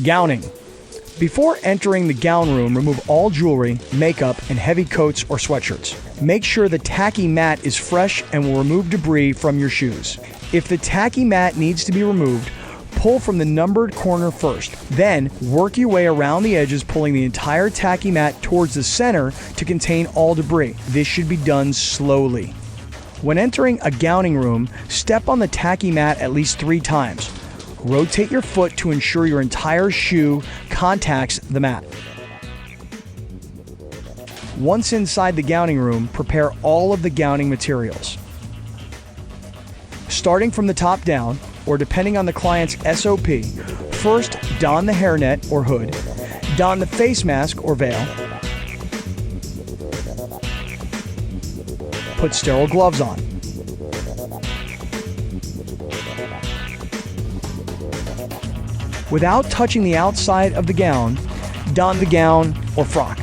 Gowning. Before entering the gown room, remove all jewelry, makeup, and heavy coats or sweatshirts. Make sure the tacky mat is fresh and will remove debris from your shoes. If the tacky mat needs to be removed, pull from the numbered corner first. Then, work your way around the edges, pulling the entire tacky mat towards the center to contain all debris. This should be done slowly. When entering a gowning room, step on the tacky mat at least 3 times. Rotate your foot to ensure your entire shoe contacts the mat. Once inside the gowning room, prepare all of the gowning materials. Starting from the top down, or depending on the client's SOP, first don the hairnet or hood, don the face mask or veil, put sterile gloves on. Without touching the outside of the gown, don the gown or frock.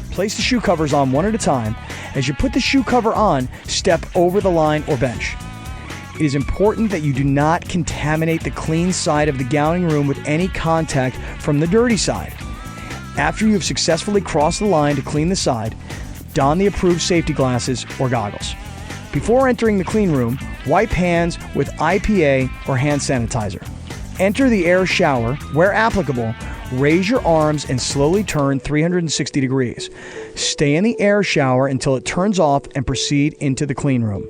Place the shoe covers on one at a time. As you put the shoe cover on, step over the line or bench. It is important that you do not contaminate the clean side of the gowning room with any contact from the dirty side. After you have successfully crossed the line to clean the side, don the approved safety glasses or goggles. Before entering the clean room, wipe hands with IPA or hand sanitizer. Enter the air shower. Where applicable, raise your arms and slowly turn 360 degrees. Stay in the air shower until it turns off and proceed into the clean room.